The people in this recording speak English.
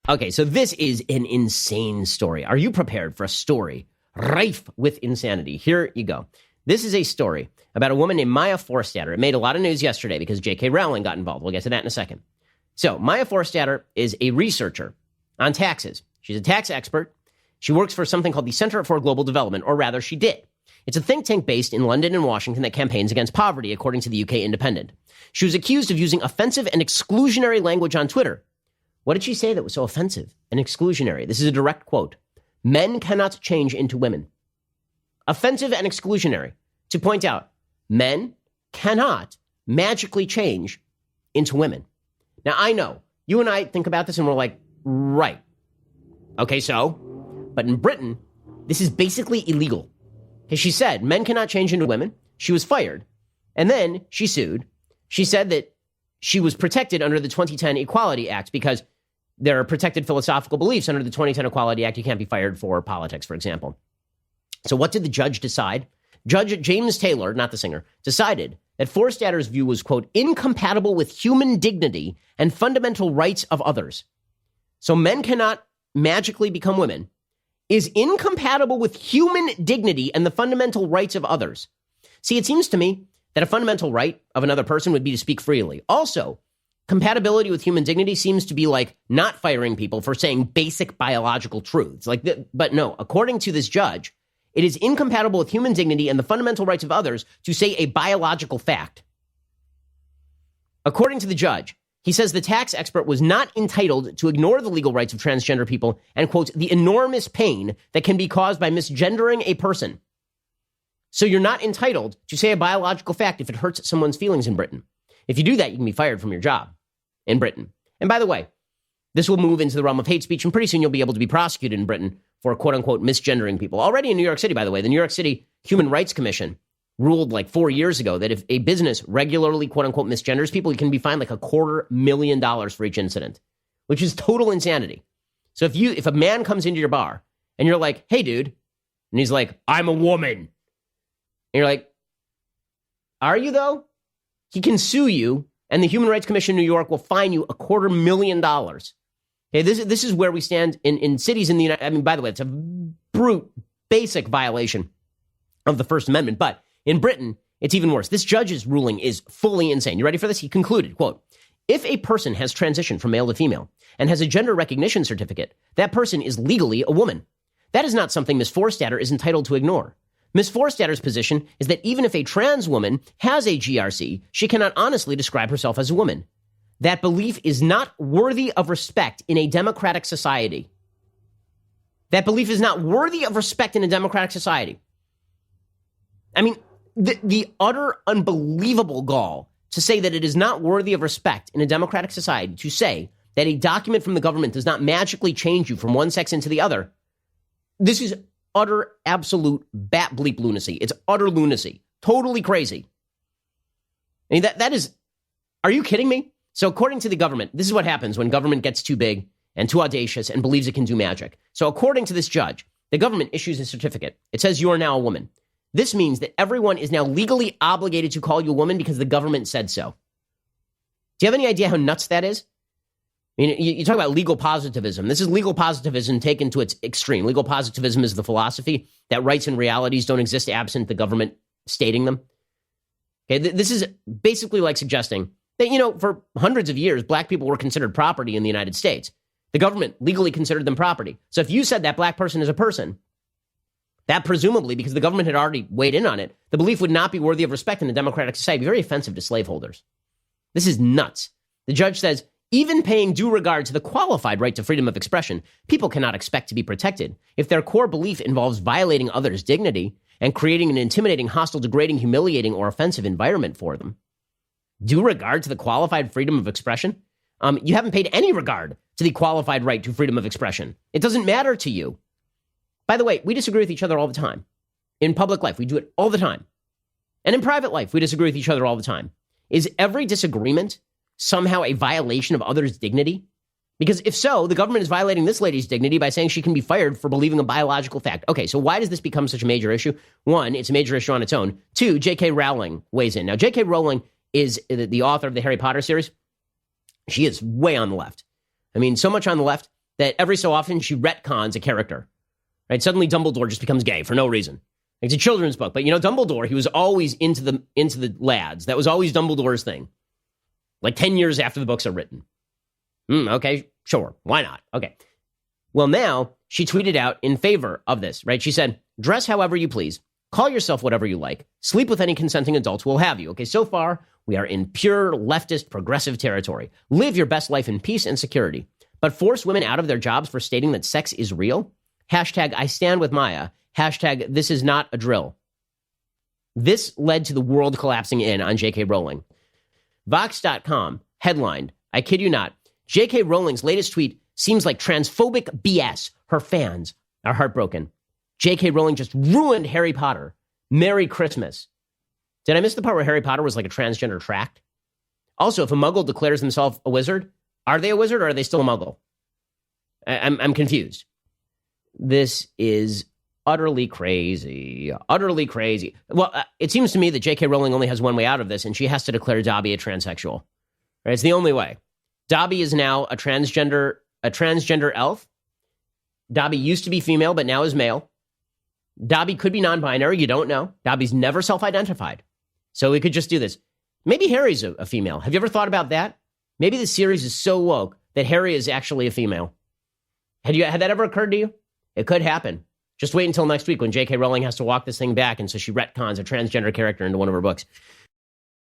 Okay, so this is an insane story. Are you prepared for a story rife with insanity? Here you go. This is a story about a woman named Maya Forstater. It made a lot of news yesterday because J.K. Rowling got involved. We'll get to that in a second. So Maya Forstater is a researcher on taxes. She's a tax expert. She works for something called the Center for Global Development, or rather she did. It's a think tank based in London and Washington that campaigns against poverty, according to the UK Independent. She was accused of using offensive and exclusionary language on Twitter. What did she say that was so offensive and exclusionary? This is a direct quote. Men cannot change into women. Offensive and exclusionary. To point out, men cannot magically change into women. Now, I know, you and I think about this and we're like, right. Okay, so, but in Britain, this is basically illegal. Because she said men cannot change into women. She was fired. And then she sued. She said that she was protected under the 2010 Equality Act because there are protected philosophical beliefs under the 2010 Equality Act. You can't be fired for politics, for example. So what did the judge decide? Judge James Taylor, not the singer, decided that Forstater's view was, quote, incompatible with human dignity and fundamental rights of others. So men cannot magically become women is incompatible with human dignity and the fundamental rights of others. See, it seems to me that a fundamental right of another person would be to speak freely. Also, compatibility with human dignity seems to be like not firing people for saying basic biological truths. But no, according to this judge, it is incompatible with human dignity and the fundamental rights of others to say a biological fact. According to the judge, he says the tax expert was not entitled to ignore the legal rights of transgender people and, quote, the enormous pain that can be caused by misgendering a person. So you're not entitled to say a biological fact if it hurts someone's feelings in Britain. If you do that, you can be fired from your job in Britain. And by the way, this will move into the realm of hate speech, and pretty soon you'll be able to be prosecuted in Britain for, quote unquote, misgendering people. Already in New York City, by the way, the New York City Human Rights Commission ruled like 4 years ago that if a business regularly, quote unquote, misgenders people, you can be fined like $250,000 for each incident, which is total insanity. So if a man comes into your bar and you're like, hey, dude, and he's like, I'm a woman. And you're like, are you though? He can sue you, and the Human Rights Commission in New York will fine you $250,000. Okay, this is where we stand in cities in the United. I mean, by the way, it's a brute, basic violation of the First Amendment. But in Britain, it's even worse. This judge's ruling is fully insane. You ready for this? He concluded, quote, if a person has transitioned from male to female and has a gender recognition certificate, that person is legally a woman. That is not something Ms. Forstater is entitled to ignore. Ms. Forstater's position is that even if a trans woman has a GRC, she cannot honestly describe herself as a woman. That belief is not worthy of respect in a democratic society. That belief is not worthy of respect in a democratic society. I mean, the utter unbelievable gall to say that it is not worthy of respect in a democratic society to say that a document from the government does not magically change you from one sex into the other. This is utter, absolute bat bleep lunacy. It's utter lunacy. Totally crazy. I mean, that is, are you kidding me? So according to the government, this is what happens when government gets too big and too audacious and believes it can do magic. So according to this judge, the government issues a certificate. It says you are now a woman. This means that everyone is now legally obligated to call you a woman because the government said so. Do you have any idea how nuts that is? I mean, you talk about legal positivism. This is legal positivism taken to its extreme. Legal positivism is the philosophy that rights and realities don't exist absent the government stating them. Okay, this is basically like suggesting that, you know, for hundreds of years, black people were considered property in the United States. The government legally considered them property. So if you said that black person is a person, that presumably, because the government had already weighed in on it, the belief would not be worthy of respect in a democratic society. Very offensive to slaveholders. This is nuts. The judge says, even paying due regard to the qualified right to freedom of expression, people cannot expect to be protected if their core belief involves violating others' dignity and creating an intimidating, hostile, degrading, humiliating, or offensive environment for them. Due regard to the qualified freedom of expression? You haven't paid any regard to the qualified right to freedom of expression. It doesn't matter to you. By the way, we disagree with each other all the time. In public life, we do it all the time. And in private life, we disagree with each other all the time. Is every disagreement somehow a violation of others' dignity? Because if so, the government is violating this lady's dignity by saying she can be fired for believing a biological fact. Okay, so why does this become such a major issue? One, it's a major issue on its own. Two, J.K. Rowling weighs in. Now, J.K. Rowling is the author of the Harry Potter series. She is way on the left. I mean, so much on the left that every so often she retcons a character. Right? Suddenly Dumbledore just becomes gay for no reason. It's a children's book, but Dumbledore, he was always into the lads. That was always Dumbledore's thing. Like 10 years after the books are written. Okay, sure. Why not? Okay. Well, now she tweeted out in favor of this, right? She said, dress however you please. Call yourself whatever you like. Sleep with any consenting adults who will have you. Okay, so far, we are in pure leftist progressive territory. Live your best life in peace and security. But force women out of their jobs for stating that sex is real? Hashtag I stand with Maya. Hashtag this is not a drill. This led to the world collapsing in on J.K. Rowling. Vox.com headlined, I kid you not, J.K. Rowling's latest tweet seems like transphobic BS. Her fans are heartbroken. J.K. Rowling just ruined Harry Potter. Merry Christmas. Did I miss the part where Harry Potter was like a transgender tract? Also, if a muggle declares themselves a wizard, are they a wizard or are they still a muggle? I'm confused. This is utterly crazy. Utterly crazy. Well, it seems to me that J.K. Rowling only has one way out of this, and she has to declare Dobby a transsexual. Right? It's the only way. Dobby is now a transgender elf. Dobby used to be female, but now is male. Dobby could be non-binary. You don't know. Dobby's never self-identified. So we could just do this. Maybe Harry's a female. Have you ever thought about that? Maybe the series is so woke that Harry is actually a female. Had that ever occurred to you? It could happen. Just wait until next week when J.K. Rowling has to walk this thing back, and so she retcons a transgender character into one of her books.